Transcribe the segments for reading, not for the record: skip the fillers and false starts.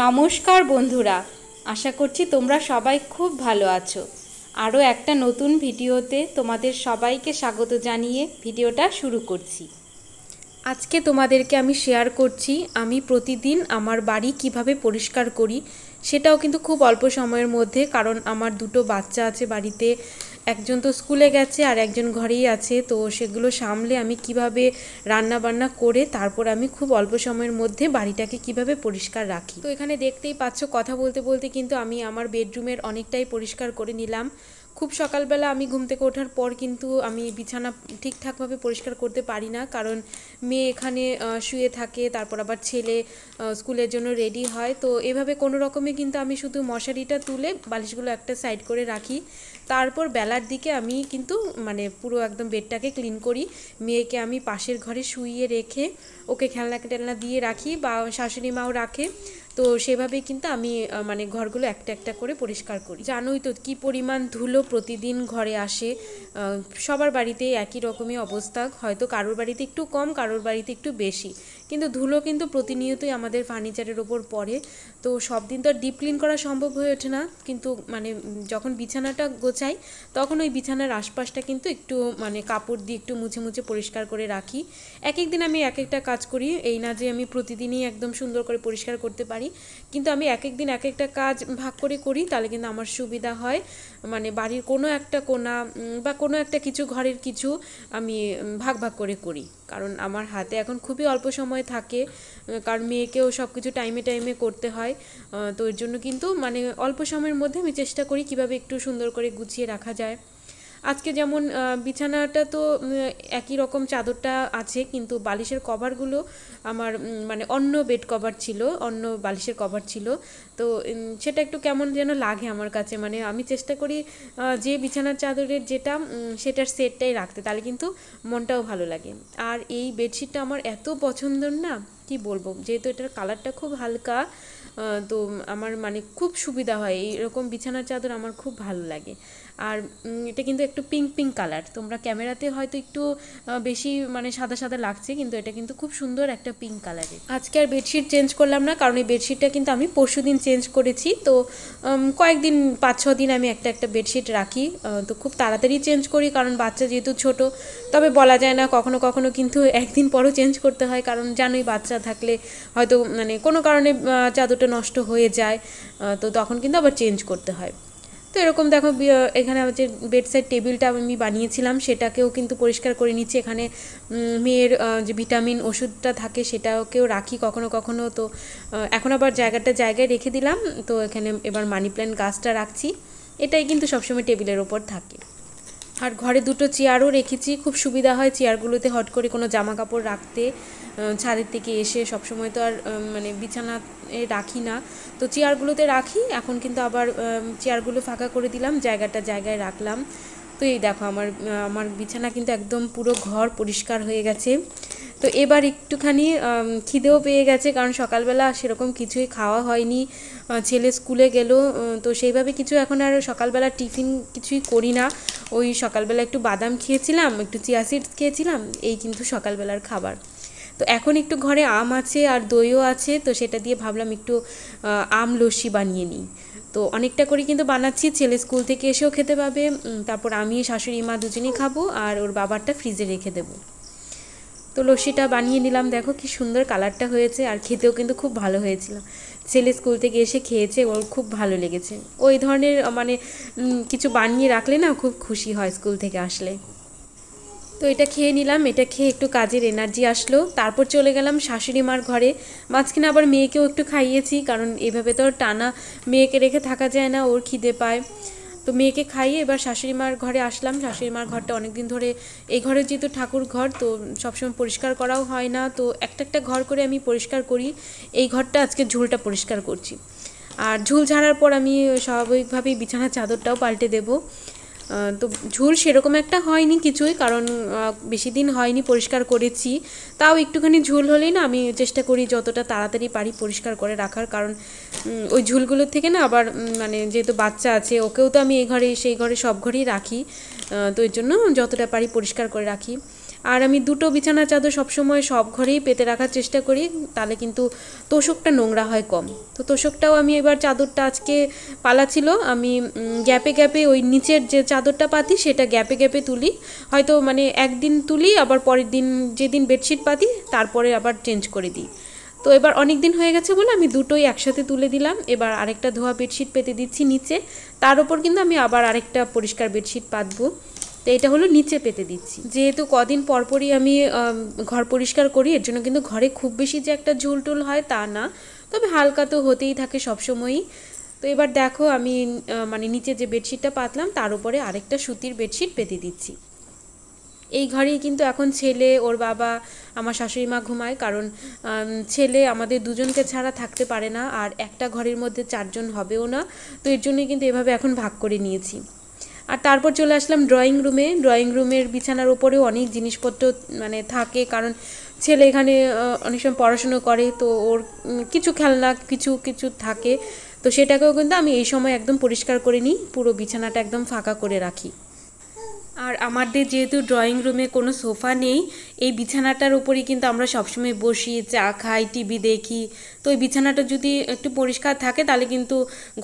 নমস্কার বন্ধুরা, আশা করছি তোমরা সবাই খুব ভালো আছো। আরও একটা নতুন ভিডিওতে তোমাদের সবাইকে স্বাগত জানিয়ে ভিডিওটা শুরু করছি। আজকে তোমাদেরকে আমি শেয়ার করছি আমি প্রতিদিন আমার বাড়ি কিভাবে পরিষ্কার করি। সেটাও কিন্তু খুব অল্প সময়ের মধ্যে, কারণ আমার দুটো বাচ্চা আছে বাড়িতে। একজন তো স্কুলে গেছে আর একজন ঘরেই আছে, তো সেগুলো সামলে আমি কিভাবে রান্না বান্না করে তারপর আমি খুব অল্প সময়ের মধ্যে বাড়িটাকে কিভাবে পরিষ্কার রাখি। তো এখানে দেখতেই পাচ্ছ, কথা বলতে বলতে কিন্তু আমি আমার বেডরুমের অনেকটাই পরিষ্কার করে নিলাম। খুব সকালবেলা আমি ঘুম থেকে ওঠার পর কিন্তু আমি বিছানা ঠিকঠাকভাবে পরিষ্কার করতে পারি না, কারণ মেয়ে এখানে শুয়ে থাকে, তারপর আবার ছেলে স্কুলের জন্য রেডি হয়। তো এভাবে কোনো রকমে কিন্তু আমি শুধু মশারিটা তুলে বালিশগুলো একটা সাইড করে রাখি। তারপর বেলার দিকে আমি কিন্তু পুরো একদম বেডটাকে ক্লিন করি। মেয়েকে আমি পাশের ঘরে শুইয়ে রেখে ওকে খেলনা টেলনা দিয়ে রাখি, বা শাশুড়ি মাও রাখে। তো সেভাবেই কিন্তু আমি ঘরগুলো একটা একটা করে পরিষ্কার করি। জানোই তো কী পরিমাণ ধুলো প্রতিদিন ঘরে আসে। সবার বাড়িতে একই রকমই অবস্থা, হয়তো কারোর বাড়িতে একটু কম, কারোর বাড়িতে একটু বেশি, কিন্তু ধুলো কিন্তু প্রতিনিয়তই আমাদের ফার্নিচারের ওপর পড়ে। তো সব দিন তো আর ডিপ ক্লিন করা সম্ভব হয়ে ওঠে না, কিন্তু যখন বিছানাটা গোছাই তখন ওই বিছানার আশপাশটা কিন্তু একটু কাপড় দিয়ে একটু মুছে মুছে পরিষ্কার করে রাখি। এক এক দিন আমি এক একটা কাজ করি, এই না যে আমি প্রতিদিনই একদম সুন্দর করে পরিষ্কার করতে পারি, কিন্তু আমি এক এক দিন এক একটা কাজ ভাগ করে করি, তাহলে কিন্তু আমার সুবিধা হয়। বাড়ির কোনো একটা কোণা বা কোনো একটা কিছু ঘরের কিছু আমি ভাগ ভাগ করে করি, কারণ আমার হাতে এখন খুবই অল্প সময় থাকে, কারণ মেয়েকেও সব কিছু টাইমে টাইমে করতে হয়। তো এর জন্য কিন্তু অল্প সময়ের মধ্যে আমি চেষ্টা করি কিভাবে একটু সুন্দর করে গুছিয়ে রাখা যায়। আজকে যেমন বিছানাটা তো একই রকম চাদরটা আছে, কিন্তু বালিশের কভারগুলো আমার অন্য বেড কভার ছিল, অন্য বালিশের কভার ছিল। তো সেটা একটু কেমন যেন লাগে আমার কাছে। আমি চেষ্টা করি যে বিছানার চাদরের যেটা সেটার সেটটাই রাখতে, তাহলে কিন্তু মনটাও ভালো লাগে। আর এই বেডশিটটা আমার এত পছন্দের না, কি বলবো, যেহেতু এটার কালারটা খুব হালকা, তো আমার খুব সুবিধা হয়। এইরকম বিছানার চাদর আমার খুব ভালো লাগে। আর এটা কিন্তু একটু পিঙ্ক পিঙ্ক কালার, তোমরা ক্যামেরাতে হয়তো একটু বেশি সাদা সাদা লাগছে, কিন্তু এটা কিন্তু খুব সুন্দর একটা পিঙ্ক কালারের। আজকে আর বেডশিট চেঞ্জ করলাম না, কারণ এই বেডশিটটা কিন্তু আমি পরশুদিন চেঞ্জ করেছি। তো কয়েকদিন 5-6 দিন আমি একটা একটা বেডশিট রাখি। তো খুব তাড়াতাড়ি চেঞ্জ করি, কারণ বাচ্চা যেহেতু ছোট, তবে বলা যায় না, কখনো কখনো কিন্তু একদিন পরও চেঞ্জ করতে হয়, কারণ জানোই বাচ্চা থাকলে হয়তো কোনো কারণে চাদরটা নষ্ট হয়ে যায়, তো তখন কিন্তু আবার চেঞ্জ করতে হয়। তো এরকম দেখো, এখানে আমার যে বেডসাইড টেবিলটা আমি বানিয়েছিলাম সেটাকেও কিন্তু পরিষ্কার করে নিচ্ছি। এখানে মেয়ের যে ভিটামিন ওষুধটা থাকে সেটাকেও রাখি কখনো কখনো। তো এখন আবার জায়গায় রেখে দিলাম। তো এখানে এবার মানি প্ল্যান্ট গাছটা রাখছি, এটাই কিন্তু সবসময় টেবিলের ওপর থাকে। আর ঘরে দুটো চেয়ারও রেখেছি, খুব সুবিধা হয় চেয়ারগুলোতে হট করে কোনো জামা কাপড় রাখতে। ছাদের থেকে এসে সবসময় তো আর বিছানায় রাখি না, তো চেয়ারগুলোতে রাখি। এখন কিন্তু আবার চেয়ারগুলো ফাঁকা করে দিলাম, জায়গায় রাখলাম। তো এই দেখো, আমার বিছানা কিন্তু একদম পুরো ঘর পরিষ্কার হয়ে গেছে। তো এবার একটুখানি খিদেও পেয়ে গেছে, কারণ সকালবেলা সেরকম কিছুই খাওয়া হয়নি, ছেলে স্কুলে গেল। তো সেইভাবে কিছু এখন আর সকালবেলা টিফিন কিছুই করি না। ওই সকালবেলা একটু বাদাম খেয়েছিলাম, একটু চিয়া সিডস খেয়েছিলাম, এই কিন্তু সকালবেলার খাবার। তো এখন একটু ঘরে আম আছে আর দইও আছে, তো সেটা দিয়ে ভাবলাম একটু আম লস্যি বানিয়ে নিই। তো অনেকটা করে কিন্তু বানাচ্ছি, ছেলে স্কুল থেকে এসেও খেতে পাবে, তারপর আমি শাশুড়ি মা দুজনেই খাবো, আর ওর বাবারটা ফ্রিজে রেখে দেবো। তো লস্যিটা বানিয়ে নিলাম, দেখো কি সুন্দর কালারটা হয়েছে, আর খেতেও কিন্তু খুব ভালো হয়েছিল। ছেলে স্কুল থেকে এসে খেয়েছে, ওর খুব ভালো লেগেছে। ওই ধরনের কিছু বানিয়ে রাখলে না খুব খুশি হয় স্কুল থেকে আসলে। তো এটা খেয়ে নিলাম, এটা খেয়ে একটু কাজের এনার্জি আসলো। তারপর চলে গেলাম শাশুড়ি মার ঘরে। মাঝখানে আবার মেয়েকেও একটু খাইয়েছি, কারণ এভাবে তো টানা মেয়েকে রেখে থাকা যায় না, ওর খিদে পায়। তো মেয়েকে খাইয়ে এবার শাশুড়ি মার ঘরে আসলাম। শাশুড়ি মার ঘরটা অনেক দিন ধরে, এই ঘরের যেহেতু ঠাকুর ঘর, তো সবসময় পরিষ্কার করাও হয় না, তো একটা একটা ঘর করে আমি পরিষ্কার করি। এই ঘরটা আজকে ঝুলটা পরিষ্কার করছি, আর ঝুল ঝাড়ার পর আমি স্বাভাবিকভাবেই বিছানার চাদরটাও পাল্টে দেবো। তো ঝুল সেরকম একটা হয়নি কিছুই, কারণ বেশি দিন হয়নি পরিষ্কার করেছি। তাও একটুখানি ঝুল হলেই না আমি চেষ্টা করি যতটা তাড়াতাড়ি পারি পরিষ্কার করে রাখার, কারণ ওই ঝুলগুলোর থেকে না আবার যেহেতু বাচ্চা আছে, ওকেও তো আমি এই ঘরে সেই ঘরে সব ঘরেই রাখি, তো এর জন্য যতটা পারি পরিষ্কার করে রাখি। আর আমি দুটো বিছানা চাদর সবসময় সব ঘরেই পেতে রাখার চেষ্টা করি, তাহলে কিন্তু তোষকটা নোংরা হয় কম। তো তোষকটাও আমি এবার চাদরটা আজকে পালা ছিল, আমি গ্যাপে গ্যাপে ওই নিচের যে চাদরটা পাতি সেটা গ্যাপে গ্যাপে তুলি, হয়তো মানে একদিন তুলি আবার পরের দিন যেদিন বেডশিট পাতি তারপরে আবার চেঞ্জ করে দিই। তো এবার অনেক দিন হয়ে গেছে বলে আমি দুটোই একসাথে তুলে দিলাম। এবার আরেকটা ধোয়া বেডশিট পেতে দিচ্ছি নিচে, তার উপর কিন্তু আমি আবার আরেকটা পরিষ্কার বেডশিট পাতবো। তো এটা হলো নিচে পেতে দিচ্ছি, যেহেতু কদিন পরপরই আমি ঘর পরিষ্কার করি, এর জন্য কিন্তু ঘরে খুব বেশি যে একটা ঝুল টুল হয় তা না, তবে হালকা তো হতেই থাকে সবসময়ই। তো এবার দেখো আমি মানে নিচে যে বেডশিটটা পাতলাম তার উপরে আরেকটা সুতির বেডশিট পেতে দিচ্ছি। এই ঘরেই কিন্তু এখন ছেলে, ওর বাবা, আমার শাশুড়ি মা ঘুমায়, কারণ ছেলে আমাদের দুজনকে ছাড়া থাকতে পারে না, আর একটা ঘরের মধ্যে 4 জন হবেও না। তো এর জন্যই কিন্তু এভাবে এখন ভাগ করে নিয়েছি। আর তারপর চলে আসলাম ড্রয়িং রুমে। ড্রয়িং রুমের বিছানার ওপরেও অনেক জিনিসপত্র মানে থাকে, কারণ ছেলে এখানে অনেক সময় পড়াশুনো করে, তো ওর কিছু খেলনা কিছু কিছু থাকে, তো সেটাকেও কিন্তু আমি এই সময় একদম পরিষ্কার করে নিই, পুরো বিছানাটা একদম ফাঁকা করে রাখি। আর আমাদের যেহেতু ড্রয়িং রুমে কোনো সোফা নেই, এই বিছানাটার উপরেই কিন্তু আমরা সবসময় বসি, চা খাই, টিভি দেখি। তো এই বিছানাটা যদি একটু পরিষ্কার থাকে তাহলে কিন্তু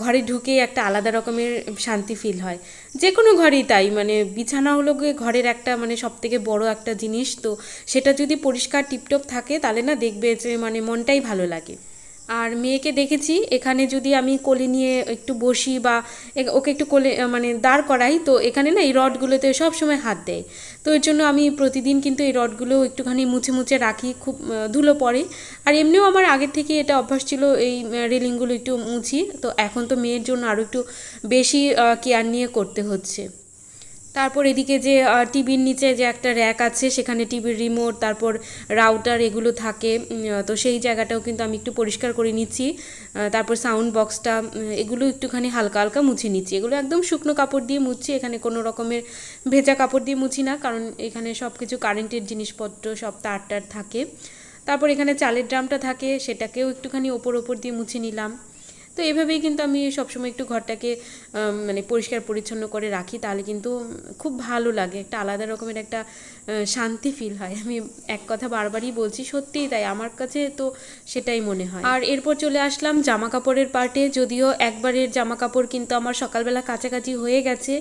ঘরে ঢুকেই একটা আলাদা রকমের শান্তি ফিল হয়। যে কোনো ঘরেই তাই, মানে বিছানা হলো গিয়ে ঘরের একটা মানে সবথেকে বড় একটা জিনিস, তো সেটা যদি পরিষ্কার টিপটপ থাকে তাহলে না দেখবে যে মানে মনটাই ভালো লাগে। আর মেয়েকে দেখেছি এখানে যদি আমি কোলে নিয়ে একটু বসি বা ওকে একটু কোলে মানে দাঁড় করাই, তো এখানে না এই রডগুলোতে সব সময় হাত দেয়। তো এর জন্য আমি প্রতিদিন কিন্তু এই রডগুলো একটুখানি মুছে মুছে রাখি, খুব ধুলো পড়ে। আর এমনিও আমার আগের থেকে এটা অভ্যাস ছিল এই রেলিংগুলো একটু মুছি, তো এখন তো মেয়ের জন্য আরও একটু বেশি কেয়ার নিয়ে করতে হচ্ছে। তারপর এদিকে যে টিভির নিচে যে একটা র্যাক আছে, সেখানে টিভির রিমোট, তারপর রাউটার এগুলো থাকে, তো সেই জায়গাটাও কিন্তু আমি একটু পরিষ্কার করে নিচ্ছি। তারপর সাউন্ড বক্সটা এগুলো একটুখানি হালকা হালকা মুছে নিচ্ছি। এগুলো একদম শুকনো কাপড় দিয়ে মুছছি, এখানে কোনো রকমের ভেজা কাপড় দিয়ে মুছি না, কারণ এখানে সব কিছু কারেন্টের জিনিসপত্র সব তার টার থাকে। তারপর এখানে চালের ড্রামটা থাকে, সেটাকেও একটুখানি ওপর দিয়ে মুছে নিলাম। তো এভাবেই কিন্তু আমি সবসময় একটু ঘরটাকে মানে পরিষ্কার পরিচ্ছন্ন করে রাখি, তাহলে কিন্তু খুব ভালো লাগে, একটা আলাদা রকমের একটা শান্তি ফিল হয়। আমি এক কথা বারবারই বলছি, সত্যিই তাই, আমার কাছে তো সেটাই মনে হয়। আর এরপর চলে আসলাম জামা কাপড়ের পার্টে। যদিও একবারের জামা কাপড় কিন্তু আমার সকালবেলা কাছাকাছি হয়ে গেছে,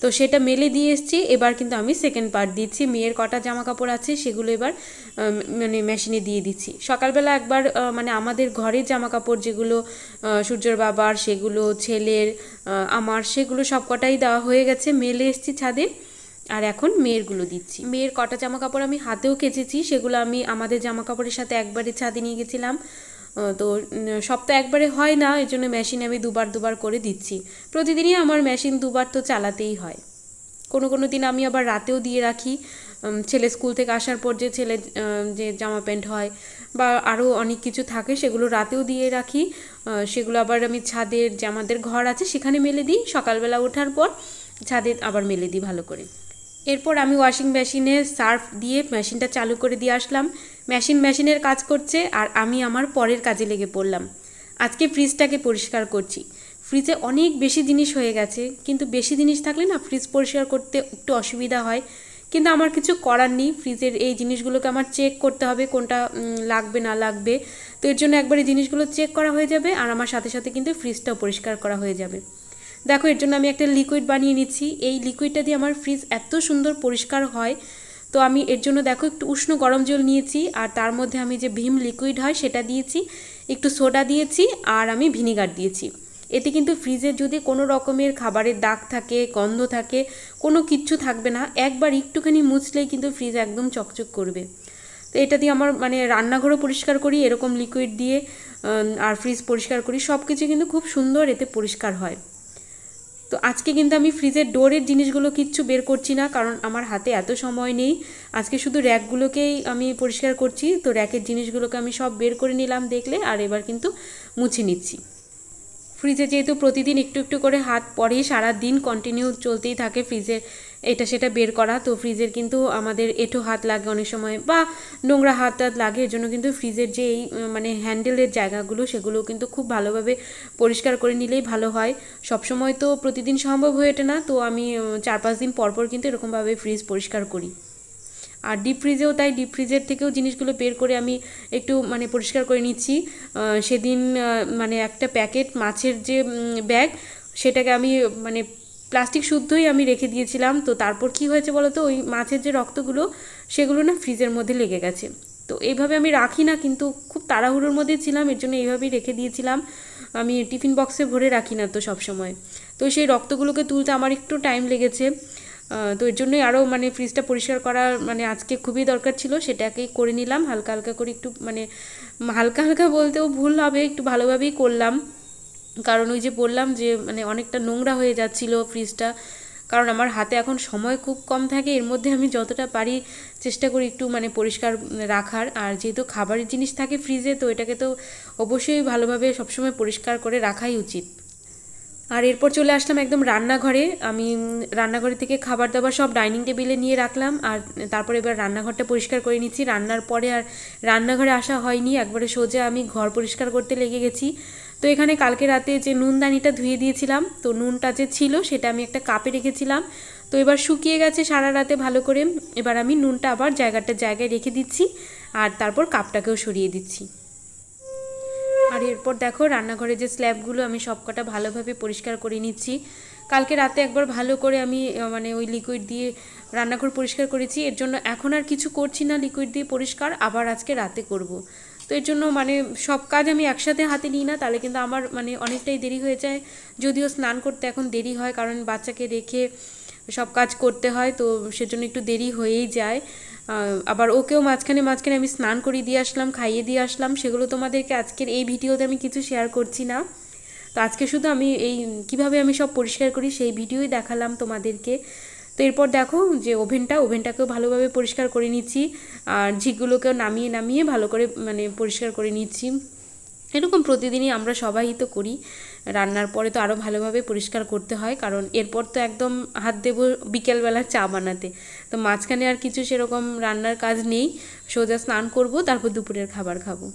তো সেটা মেলে দিয়ে এসেছি। এবার কিন্তু আমি সেকেন্ড পার্ট দিচ্ছি। মেয়ের কটা জামা কাপড় আছে সেগুলো এবার মানে মেশিনে দিয়ে দিচ্ছি। সকালবেলা একবার মানে আমাদের ঘরের জামা কাপড় যেগুলো সূর্যর বাবার, সেগুলো ছেলের, আমার, সেগুলো সব কটাই দেওয়া হয়ে গেছে, মেলে এসেছি ছাদে। আর এখন মেয়েরগুলো দিচ্ছি। মেয়ের কটা জামা কাপড় আমি হাতেও কেচেছি, সেগুলো আমি আমাদের জামা কাপড়ের সাথে একবারে ছাদে নিয়ে গেছিলাম। তো সব তো একবারে হয় না, এই জন্য মেশিনে আমি দুবার করে দিচ্ছি। প্রতিদিনই আমার মেশিন দুবার তো চালাতেই হয়। কোনো কোনো দিন আমি আবার রাতেও দিয়ে রাখি, ছেলে স্কুল থেকে আসার পর যে ছেলে যে জামা প্যান্ট হয় বা আরও অনেক কিছু থাকে সেগুলো রাতেও দিয়ে রাখি। সেগুলো আবার আমি ছাদের যে আমাদের ঘর আছে সেখানে মেলে দিই, সকালবেলা ওঠার পর ছাদে আবার মেলে দিই ভালো করে। এরপর আমি ওয়াশিং মেশিনে সার্ফ দিয়ে মেশিনটা চালু করে দিয়ে আসলাম। মেশিনের কাজ করছে আর আমি আমার পরের কাজে লেগে পড়লাম। আজকে ফ্রিজটাকে পরিষ্কার করছি। ফ্রিজে অনেক বেশি জিনিস হয়ে গেছে, কিন্তু বেশি জিনিস থাকলে না ফ্রিজ পরিষ্কার করতে একটু অসুবিধা হয়, কিন্তু আমার কিছু করার নেই। ফ্রিজের এই জিনিসগুলোকে আমার চেক করতে হবে কোনটা লাগবে না লাগবে, তো এর জন্য একবার এই জিনিসগুলো চেক করা হয়ে যাবে আর আমার সাথে সাথে কিন্তু ফ্রিজটাও পরিষ্কার করা হয়ে যাবে। দেখো এর জন্য আমি একটা লিকুইড বানিয়ে নিচ্ছি। এই লিকুইডটা দিয়ে আমার ফ্রিজ এত সুন্দর পরিষ্কার হয়। তো আমি এর জন্য দেখো একটু উষ্ণ গরম জল নিয়েছি, আর তার মধ্যে আমি যে ভীম লিকুইড হয় সেটা দিয়েছি, একটু সোডা দিয়েছি, আর আমি ভিনিগার দিয়েছি। এতে কিন্তু ফ্রিজে যদি কোনো রকমের খাবারের দাগ থাকে, গন্ধ থাকে, কোনো কিচ্ছু থাকবে না। একবার একটুখানি মুছলেই কিন্তু ফ্রিজ একদম চকচক করবে। তো এটা দিয়ে আমার মানে রান্নাঘরও পরিষ্কার করি এরকম লিকুইড দিয়ে, আর ফ্রিজ পরিষ্কার করি, সব কিছু কিন্তু খুব সুন্দর এতে পরিষ্কার হয়। তো আজকে কিন্তু আমি ফ্রিজের ডোরের জিনিসগুলো কিচ্ছু বের করছি না, কারণ আমার হাতে এত সময় নেই। আজকে শুধু র্যাকগুলোকেই আমি পরিষ্কার করছি। তো র্যাকের জিনিসগুলোকে আমি সব বের করে নিলাম দেখলে, আর এবার কিন্তু মুছে নিচ্ছি। ফ্রিজে যেহেতু প্রতিদিন একটু একটু করে হাত পরেই সারা দিন কন্টিনিউ চলতেই থাকে ফ্রিজে এটা সেটা বের করা, তো ফ্রিজের কিন্তু আমাদের এঁঠো হাত লাগে অনেক সময় বা নোংরা হাত টাত লাগে। এর জন্য কিন্তু ফ্রিজের যে এই মানে হ্যান্ডেলের জায়গাগুলো সেগুলো কিন্তু খুব ভালোভাবে পরিষ্কার করে নিলেই ভালো হয়। সবসময় তো প্রতিদিন সম্ভব হয়ে ওঠে না, তো আমি 4-5 দিন পর পর কিন্তু এরকমভাবে ফ্রিজ পরিষ্কার করি। আর ডিপ ফ্রিজেও তাই, ডিপ ফ্রিজের থেকেও জিনিসগুলো বের করে আমি একটু মানে পরিষ্কার করে নিচ্ছি। সেদিন মানে একটা প্যাকেট মাছের যে ব্যাগ, সেটাকে আমি মানে প্লাস্টিক শুদ্ধই আমি রেখে দিয়েছিলাম। তো তারপর কি হয়েছে বলো তো, ওই মাছের যে রক্তগুলো সেগুলো না ফ্রিজের মধ্যে লেগে গেছে। তো এইভাবে আমি রাখি না, কিন্তু খুব তাড়াহুড়োর মধ্যে ছিলাম, এর জন্য এইভাবেই রেখে দিয়েছিলাম। আমি টিফিন বক্সে ভরে রাখি না তো সব সময়। তো সেই রক্তগুলোকে তুলতে আমার একটু টাইম লেগেছে। তো এর জন্যই আরও মানে ফ্রিজটা পরিষ্কার করা মানে আজকে খুবই দরকার ছিল, সেটাকেই করে নিলাম হালকা হালকা করে, একটু মানে হালকা হালকা বলতেও ভুল হবে, একটু ভালোভাবেই করলাম। কারণ ওই যে বললাম যে মানে অনেকটা নোংরা হয়ে যাচ্ছিল ফ্রিজটা, কারণ আমার হাতে এখন সময় খুব কম থাকে, এর মধ্যে আমি যতটা পারি চেষ্টা করি একটু মানে পরিষ্কার রাখার। আর যেহেতু খাবারের জিনিস থাকে ফ্রিজে, তো এটাকে তো অবশ্যই ভালোভাবে সবসময় পরিষ্কার করে রাখাই উচিত। আর এরপর চলে আসলাম একদম রান্নাঘরে। আমি রান্নাঘরে থেকে খাবার দাবার সব ডাইনিং টেবিলে নিয়ে রাখলাম, আর তারপরে এবার রান্নাঘরটা পরিষ্কার করে নিচ্ছি। রান্নার পরে আর রান্নাঘরে আসা হয়নি, একবারে সোজা আমি ঘর পরিষ্কার করতে লেগে গেছি। তো এখানে কালকে রাতে যে নুনদানিটা ধুয়ে দিয়েছিলাম, তো নুনটা যে ছিল সেটা আমি একটা কাপে রেখেছিলাম। তো এবার শুকিয়ে গেছে সারা রাতে ভালো করে। এবার আমি নুনটা আবার জায়গায় রেখে দিচ্ছি, আর তারপর কাপটাকেও সরিয়ে দিচ্ছি। আর এরপর দেখো রান্নাঘরে যে স্ল্যাবগুলো আমি সবকটা ভালোভাবে পরিষ্কার করে নিচ্ছি। কালকে রাতে একবার ভালো করে আমি মানে ওই লিকুইড দিয়ে রান্নাঘর পরিষ্কার করেছি, এর জন্য এখন আর কিছু করছি না লিকুইড দিয়ে পরিষ্কার, আবার আজকে রাতে করব। তো এর জন্য মানে সব কাজ আমি একসাথে হাতে নিই না, তাহলে কিন্তু আমার মানে অনেকটাই দেরি হয়ে যায়। যদিও স্নান করতে এখন দেরি হয়, কারণ বাচ্চাকে রেখে সব কাজ করতে হয়, তো সেজন্য একটু দেরি হয়েই যায়। আবার ওকেও মাঝখানে মাঝখানে আমি স্নান করিয়ে দিয়ে আসলাম, খাইয়ে দিয়ে আসলাম, সেগুলো তোমাদেরকে আজকের এই ভিডিওতে আমি কিছু শেয়ার করছি না। তো আজকে শুধু আমি এই কিভাবে আমি সব পরিষ্কার করি সেই ভিডিওই দেখালাম তোমাদেরকে। তো এরপর দেখো যে ওভেনটাকেও ভালোভাবে পরিষ্কার করে নিচ্ছি, আর ঝিকগুলোকেও নামিয়ে নামিয়ে ভালো করে মানে পরিষ্কার করে নিচ্ছি। এরকম প্রতিদিনই আমরা সবাই তো করি, রান্নার পরে তো আরও ভালোভাবে পরিষ্কার করতে হয়, কারণ এরপর তো একদম হাত দেবো বিকেলবেলা চা বানাতে। তো মাঝখানে আর কিছু সেরকম রান্নার কাজ নেই, সোজা স্নান করব, তারপর দুপুরের খাবার খাবো।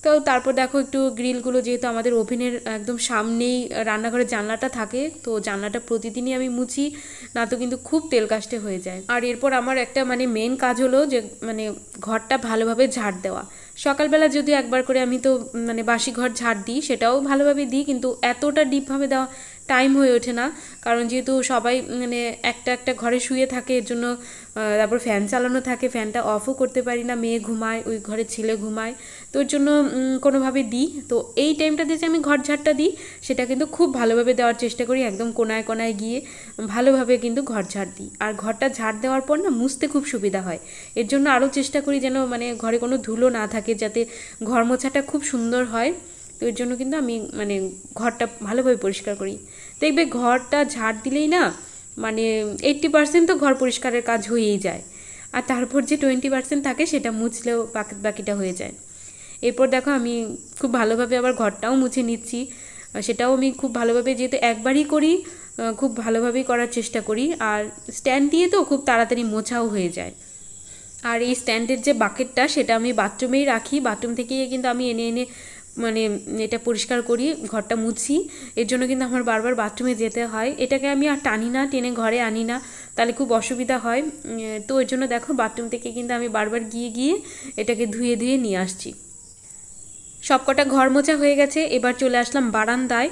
তো তারপর দেখো একটু গ্রিলগুলো, যেহেতু আমাদের ওভেনের একদম সামনেই রান্নাঘরের জানলাটা থাকে, তো জানলাটা প্রতিদিনই আমি মুছি, না তো কিন্তু খুব তেল কাস্টে হয়ে যায়। আর এরপর আমার একটা মানে মেন কাজ হলো যে মানে ঘরটা ভালোভাবে ঝাড় দেওয়া। সকালবেলা যদি একবার করে আমি তো মানে বাসি ঘর ঝাড় দিই, সেটাও ভালোভাবে দিই, কিন্তু এতটা ডিপভাবে দেওয়া টাইম হয়ে ওঠে না, কারণ যেহেতু সবাই মানে একটা একটা ঘরে শুয়ে থাকে, এর জন্য তারপর ফ্যান চালানো থাকে, ফ্যানটা অফও করতে পারি না, মেয়ে ঘুমায়, ওই ঘরে ছেলে ঘুমায়, তো ওর জন্য কোনোভাবে দিই। তো এই টাইমটাতে যে আমি ঘর ঝাড়টা দিই, সেটা কিন্তু খুব ভালোভাবে দেওয়ার চেষ্টা করি, একদম কোনায় কোনায় গিয়ে ভালোভাবে কিন্তু ঘর ঝাড় দিই। আর ঘরটা ঝাড় দেওয়ার পর না মুছতে খুব সুবিধা হয়, এর জন্য আরও চেষ্টা করি যেন মানে ঘরে কোনো ধুলো না থাকে, যাতে ঘর মোছাটা খুব সুন্দর হয়। তো এর জন্য কিন্তু আমি মানে ঘরটা ভালোভাবে পরিষ্কার করি। দেখবে ঘরটা ঝাড় দিলেই না মানে 80% তো ঘর পরিষ্কারের কাজ হয়েই যায়, আর তারপর যে 20% থাকে সেটা মুছলেও বাকিটা হয়ে যায়। এরপর দেখো আমি খুব ভালোভাবে আবার ঘরটাও মুছে নিচ্ছি, সেটাও আমি খুব ভালোভাবে, যেহেতু একবারই করি, খুব ভালোভাবেই করার চেষ্টা করি। আর স্ট্যান্ড দিয়ে তো খুব তাড়াতাড়ি মোছাও হয়ে যায়। আর এই স্ট্যান্ডের যে বাকেটটা, সেটা আমি বাথরুমেই রাখি, বাথরুম থেকে কিন্তু আমি এনে এনে মানে এটা পরিষ্কার করি, ঘরটা মুছি, এর জন্য কিন্তু আমার বারবার বাথরুমে যেতে হয়। এটাকে আমি আর টানি না, টেনে ঘরে আনি না, তাহলে খুব অসুবিধা হয়। তো এর জন্য দেখো বাথরুম থেকে কিন্তু আমি বারবার গিয়ে গিয়ে এটাকে ধুয়ে ধুয়ে নিয়ে আসছি। সবকটা ঘর মোছা হয়ে গেছে, এবার চলে আসলাম বারান্দায়।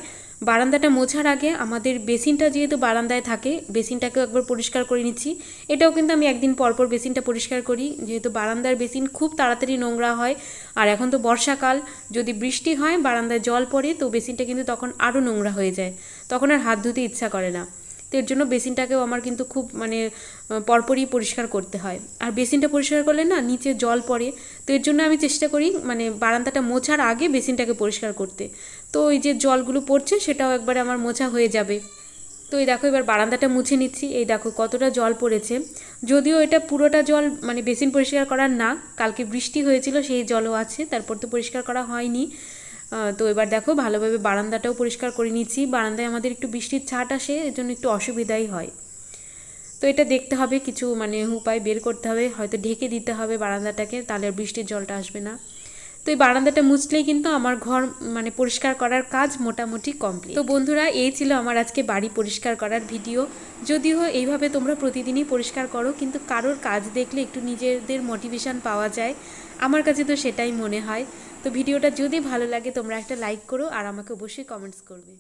বারান্দাটা মোছার আগে আমাদের বেসিনটা যেহেতু বারান্দায় থাকে, বেসিনটাকেও একবার পরিষ্কার করে নিচ্ছি। এটাও কিন্তু আমি একদিন পরপর বেসিনটা পরিষ্কার করি, যেহেতু বারান্দার বেসিন খুব তাড়াতাড়ি নোংরা হয়। আর এখন তো বর্ষাকাল, যদি বৃষ্টি হয় বারান্দায় জল পড়ে, তো বেসিনটা কিন্তু তখন আরও নোংরা হয়ে যায়, তখন আর হাত ধুতে ইচ্ছা করে না। তো এর জন্য বেসিনটাকেও আমার কিন্তু খুব মানে পরপরই পরিষ্কার করতে হয়। আর বেসিনটা পরিষ্কার করলে না নিচে জল পড়ে, তো এর জন্য আমি চেষ্টা করি মানে বারান্দাটা মোছার আগে বেসিনটাকে পরিষ্কার করতে। তো এই যে জলগুলো পড়ছে সেটাও একবারে আমার মোছা হয়ে যাবে। তো এই দেখো এবার বারান্দাটা মুছে নিচ্ছি, এই দেখো কতটা জল পড়েছে। যদিও এটা পুরোটা জল মানে বেসিন পরিষ্কার করার না, কালকে বৃষ্টি হয়েছিল সেই জলও আছে, তারপর তো পরিষ্কার করা হয়নি। তো এবার দেখো ভালোভাবে বারান্দাটাও পরিষ্কার করে নিচ্ছি। বারান্দায় আমাদের একটু বৃষ্টির ছাট আসে, এর জন্য একটু অসুবিধাই হয়। তো এটা দেখতে হবে, কিছু মানে উপায় বের করতে হবে, হয়তো ঢেকে দিতে হবে বারান্দাটাকে, তাহলে বৃষ্টির জলটা আসবে না। তো এই বারান্দাটা মুছলেই কিন্তু আমার ঘর মানে পরিষ্কার করার কাজ মোটামুটি কমপ্লিট। তো বন্ধুরা, এই ছিল আমার আজকে বাড়ি পরিষ্কার করার ভিডিও। যদিও এইভাবে তোমরা প্রতিদিনই পরিষ্কার করো, কিন্তু কারোর কাজ দেখলে একটু নিজেদের মোটিভেশন পাওয়া যায়, আমার কাছে তো সেটাই মনে হয়। তো ভিডিওটা যদি ভালো লাগে তোমরা একটা লাইক করো আর আমাকে অবশ্যই কমেন্টস করবে।